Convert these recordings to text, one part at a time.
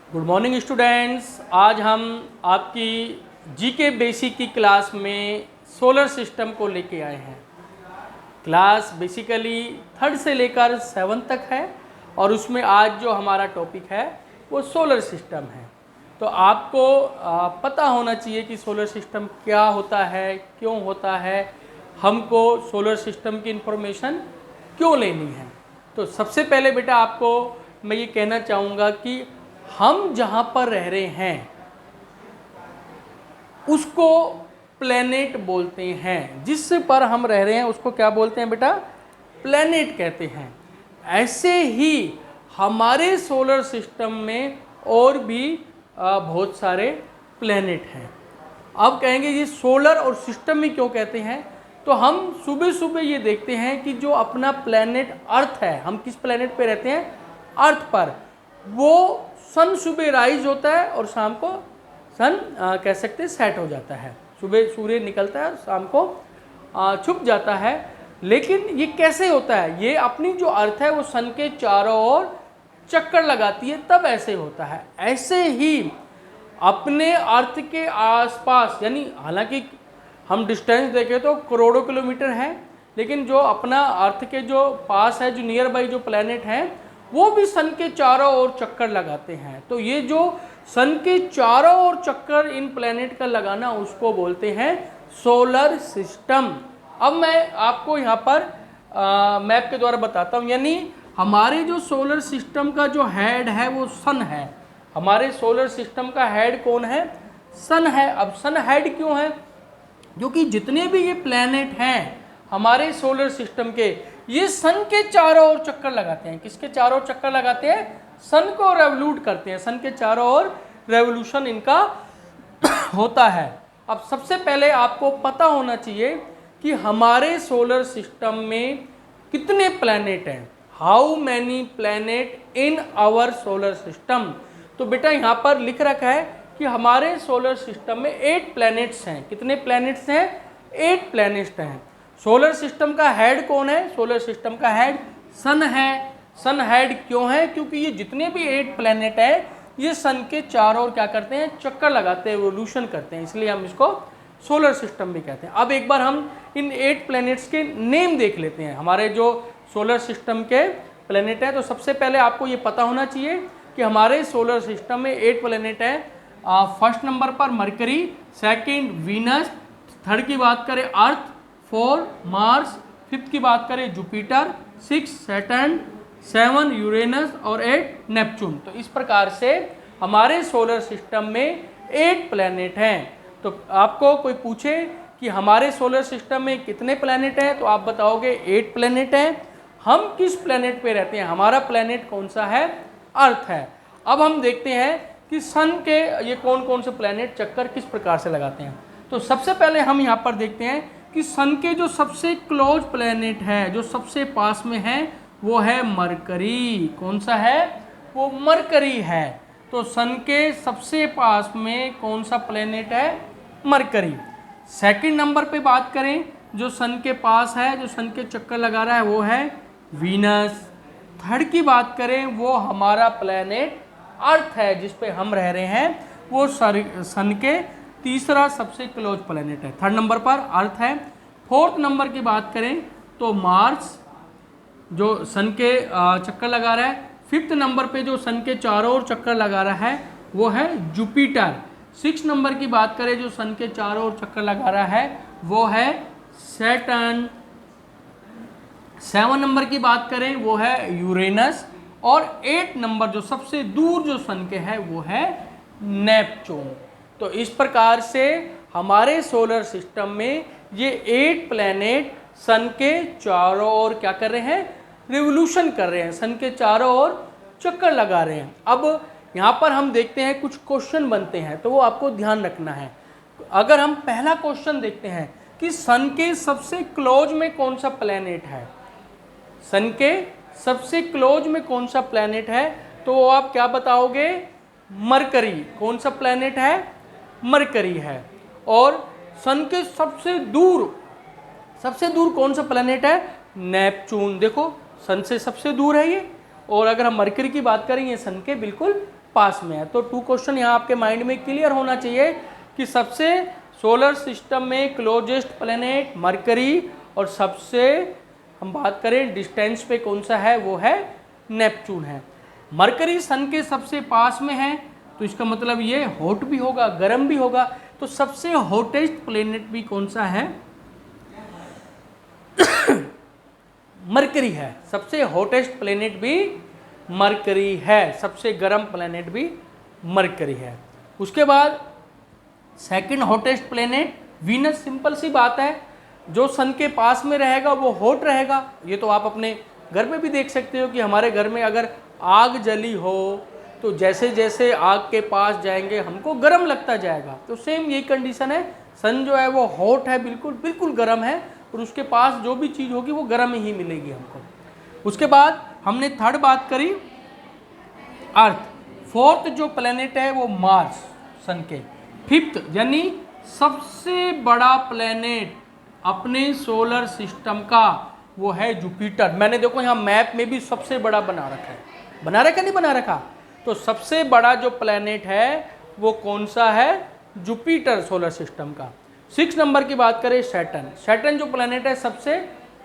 Good morning students. आज हम आपकी जीके बेसिक की क्लास में सोलर सिस्टम को लेके आए हैं। क्लास बेसिकली 3rd से लेकर 7th तक है और उसमें आज जो हमारा टॉपिक है वो सोलर सिस्टम है। तो आपको पता होना चाहिए कि सोलर सिस्टम क्या होता है, क्यों होता है, हमको सोलर सिस्टम की इन्फॉर्मेशन क्यों लेनी है। तो सबसे पहले बेटा आपको मैं ये कहना चाहूँगा कि हम जहाँ पर रह रहे हैं उसको प्लेनेट बोलते हैं। जिस पर हम रह रहे हैं उसको क्या बोलते हैं बेटा? प्लेनेट कहते हैं। ऐसे ही हमारे सोलर सिस्टम में और भी बहुत सारे प्लेनेट हैं। अब कहेंगे ये सोलर और सिस्टम में क्यों कहते हैं, तो हम सुबह सुबह ये देखते हैं कि जो अपना प्लेनेट अर्थ है, हम किस प्लेनेट पे रहते हैं? अर्थ पर। वो सन सुबह राइज होता है और शाम को सन कह सकते हैं सेट हो जाता है। सुबह सूर्य निकलता है और शाम को छुप जाता है। लेकिन ये कैसे होता है? ये अपनी जो अर्थ है वो सन के चारों ओर चक्कर लगाती है, तब ऐसे होता है। ऐसे ही अपने अर्थ के आसपास, यानी हालांकि हम डिस्टेंस देखें तो करोड़ों किलोमीटर है, लेकिन जो अपना अर्थ के जो पास है, जो नियर बाई जो प्लेनेट हैं, वो भी सन के चारों ओर चक्कर लगाते हैं। तो ये जो सन के चारों ओर चक्कर इन प्लेनेट का लगाना, उसको बोलते हैं सोलर सिस्टम। अब मैं आपको यहाँ पर मैप के द्वारा बताता हूँ। यानी हमारे जो सोलर सिस्टम का जो हेड है वो सन है। हमारे सोलर सिस्टम का हेड कौन है? सन है। अब सन हेड क्यों है? क्योंकि जितने भी ये प्लेनेट हैं हमारे सोलर सिस्टम के, ये सन के चारों ओर चक्कर लगाते हैं। किसके चारों ओर चक्कर लगाते हैं? सन को रेवोल्यूट करते हैं। सन के चारों ओर रेवोल्यूशन इनका होता है। अब सबसे पहले आपको पता होना चाहिए कि हमारे सोलर सिस्टम में कितने प्लैनेट हैं। How many planet in our solar system. तो बेटा यहाँ पर लिख रखा है कि हमारे सोलर सिस्टम में 8 प्लैनेट्स हैं। कितने प्लैनेट्स हैं? 8 प्लैनेट्स हैं। सोलर सिस्टम का हेड कौन है? सोलर सिस्टम का हेड सन है। सन हेड क्यों है? क्योंकि ये जितने भी 8 प्लैनेट है ये सन के चारों ओर क्या करते हैं? चक्कर लगाते हैं, एवोल्यूशन करते हैं, इसलिए हम इसको सोलर सिस्टम भी कहते हैं। अब एक बार हम इन 8 प्लैनेट्स के नेम देख लेते हैं। हमारे जो सोलर सिस्टम के प्लैनेट है, तो सबसे पहले आपको ये पता होना चाहिए कि हमारे सोलर सिस्टम में 8 प्लैनेट है। फर्स्ट नंबर पर मरकरी, सेकंड वीनस, थर्ड की बात करें अर्थ, 4 मार्स, 5th की बात करें जुपिटर, 6 सैटर्न, 7 यूरेनस और 8 नेपच्यून। तो इस प्रकार से हमारे सोलर सिस्टम में 8 प्लैनेट हैं। तो आपको कोई पूछे कि हमारे सोलर सिस्टम में कितने प्लैनेट हैं, तो आप बताओगे 8 प्लैनेट हैं। हम किस प्लैनेट पे रहते हैं? हमारा प्लैनेट कौन सा है? अर्थ है। अब हम देखते हैं कि सन के ये कौन कौन से प्लैनेट चक्कर किस प्रकार से लगाते हैं। तो सबसे पहले हम यहाँ पर देखते हैं कि सन के जो सबसे क्लोज प्लैनेट है, जो सबसे पास में है, वो है मरकरी। कौन सा है? वो मरकरी है। तो सन के सबसे पास में कौन सा प्लैनेट है? मरकरी। सेकंड नंबर पे बात करें, जो सन के पास है, जो सन के चक्कर लगा रहा है, वो है वीनस। थर्ड की बात करें, वो हमारा प्लैनेट अर्थ है, जिस पे हम रह रहे हैं, वो सन के तीसरा सबसे क्लोज प्लैनेट है। थर्ड नंबर पर अर्थ है। फोर्थ नंबर की बात करें तो मार्स, जो सन के चक्कर लगा रहा है। 5th नंबर पे जो सन के चारों ओर चक्कर लगा रहा है वो है जुपिटर। 6 नंबर की बात करें, जो सन के चारों ओर चक्कर लगा रहा है वो है सैटर्न। 7 नंबर की बात करें वो है यूरेनस। और 8 नंबर जो सबसे दूर जो सन के है वो है नेपच्यून। तो इस प्रकार से हमारे सोलर सिस्टम में ये 8 प्लैनेट सन के चारों ओर क्या कर रहे हैं? रिवोल्यूशन कर रहे हैं, सन के चारों ओर चक्कर लगा रहे हैं। अब यहाँ पर हम देखते हैं कुछ क्वेश्चन बनते हैं, तो वो आपको ध्यान रखना है। अगर हम पहला क्वेश्चन देखते हैं कि सन के सबसे क्लोज में कौन सा प्लैनेट है, सन के सबसे क्लोज में कौन सा प्लैनेट है, तो आप क्या बताओगे? मरकरी। कौन सा प्लैनेट है? मरकरी है। और सन के सबसे दूर कौन सा प्लैनेट है? नेपच्यून। देखो सन से सबसे दूर है ये। और अगर हम मरकरी की बात करें, ये सन के बिल्कुल पास में है। तो 2 क्वेश्चन यहाँ आपके माइंड में क्लियर होना चाहिए कि सबसे सोलर सिस्टम में क्लोजेस्ट प्लेनेट मरकरी, और सबसे हम बात करें डिस्टेंस पे कौन सा है, वो है नेपच्यून है। मरकरी सन के सबसे पास में है, तो इसका मतलब ये हॉट भी होगा, गर्म भी होगा। तो सबसे हॉटेस्ट प्लेनेट भी कौन सा है, मरकरी है। सबसे हॉटेस्ट प्लेनेट भी मरकरी है, सबसे गर्म प्लेनेट भी मरकरी है। उसके बाद second hottest planet Venus. Simple सी बात है, जो सन के पास में रहेगा वो हॉट रहेगा। ये तो आप अपने घर में भी देख सकते हो कि हमारे घर में अगर आग जली हो तो जैसे जैसे आग के पास जाएंगे हमको गर्म लगता जाएगा। तो सेम यही कंडीशन है, सन जो है वो हॉट है, बिल्कुल बिल्कुल गर्म है, और उसके पास जो भी चीज़ होगी वो गर्म ही मिलेगी हमको। उसके बाद हमने थर्ड बात करी अर्थ। फोर्थ जो प्लेनेट है वो मार्स सन के। फिफ्थ यानी सबसे बड़ा प्लेनेट अपने सोलर सिस्टम का वो है जुपिटर। मैंने देखो यहाँ मैप में भी सबसे बड़ा बना रखा है, बना रखा नहीं बना रखा। तो सबसे बड़ा जो प्लेनेट है वो कौन सा है, जुपिटर सोलर सिस्टम का। 6 नंबर की बात करें सैटर्न। सैटर्न जो प्लेनेट है सबसे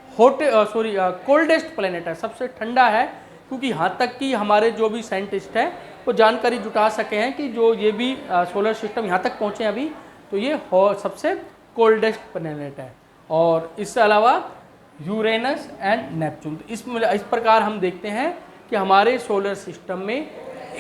कोल्डेस्ट प्लेनेट है, सबसे ठंडा है, क्योंकि यहाँ तक कि हमारे जो भी साइंटिस्ट हैं वो जानकारी जुटा सके हैं कि जो ये भी सोलर सिस्टम यहाँ तक पहुँचे अभी, तो ये सबसे कोल्डेस्ट प्लेनेट है। और इसके अलावा यूरेनस एंड नेपच्यून। तो इस प्रकार हम देखते हैं कि हमारे सोलर सिस्टम में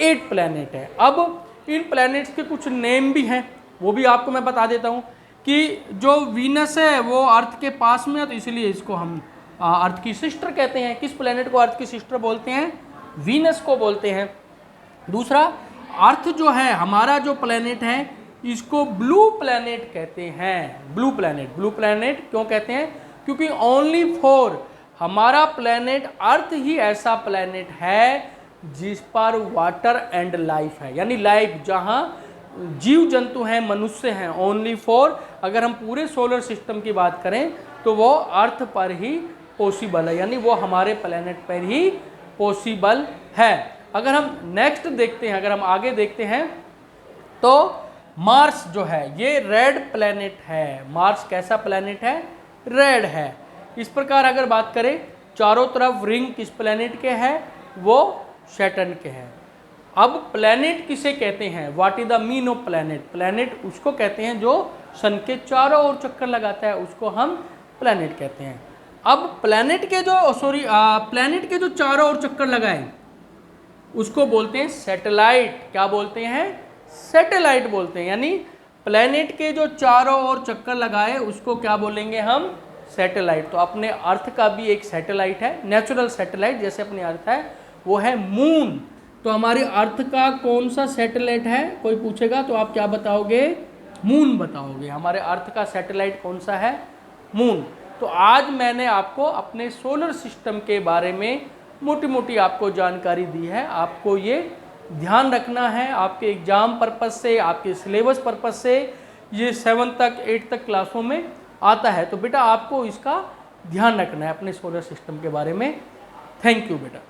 8 प्लैनेट है। अब इन प्लैनेट्स के कुछ नेम भी हैं, वो भी आपको मैं बता देता हूँ कि जो वीनस है वो अर्थ के पास में है, तो इसलिए इसको हम अर्थ की सिस्टर कहते हैं। किस प्लैनेट को अर्थ की सिस्टर बोलते हैं, वीनस को बोलते हैं। दूसरा, अर्थ जो है हमारा जो प्लैनेट है इसको ब्लू प्लैनेट कहते हैं। ब्लू प्लैनेट क्यों कहते हैं, क्योंकि ओनली फॉर हमारा प्लैनेट अर्थ ही ऐसा प्लैनेट है जिस पर वाटर एंड लाइफ है, यानी लाइफ, जहाँ जीव जंतु हैं, मनुष्य हैं। ओनली फॉर, अगर हम पूरे सोलर सिस्टम की बात करें तो वो अर्थ पर ही पॉसिबल है, यानी वो हमारे प्लैनेट पर ही पॉसिबल है। अगर हम नेक्स्ट देखते हैं, अगर हम आगे देखते हैं तो मार्स जो है ये रेड प्लैनेट है। मार्स कैसा प्लैनेट है, रेड है। इस प्रकार अगर बात करें चारों तरफ रिंग किस प्लैनेट के हैं, वो सैटर्न के हैं। अब प्लैनेट किसे कहते हैं, what is the mean of planet. Planet उसको कहते हैं जो सन के चारों ओर चक्कर लगाता है, उसको हम प्लैनेट कहते हैं। अब प्लैनेट के जो चारों ओर चक्कर लगाए उसको बोलते हैं सैटेलाइट। क्या बोलते हैं, सैटेलाइट बोलते हैं। यानी प्लैनेट के जो चारों ओर चक्कर लगाए उसको क्या बोलेंगे हम, सैटेलाइट। तो अपने अर्थ का भी एक सैटेलाइट है, नेचुरल सैटेलाइट, जैसे अपने अर्थ है वो है मून। तो हमारे अर्थ का कौन सा सैटेलाइट है, कोई पूछेगा तो आप क्या बताओगे, मून बताओगे। हमारे अर्थ का सैटेलाइट कौन सा है, मून। तो आज मैंने आपको अपने सोलर सिस्टम के बारे में मोटी मोटी आपको जानकारी दी है। आपको ये ध्यान रखना है, आपके एग्जाम पर्पस से, आपके सिलेबस पर्पस से, ये 7 तक 8 तक क्लासों में आता है। तो बेटा आपको इसका ध्यान रखना है अपने सोलर सिस्टम के बारे में। थैंक यू बेटा।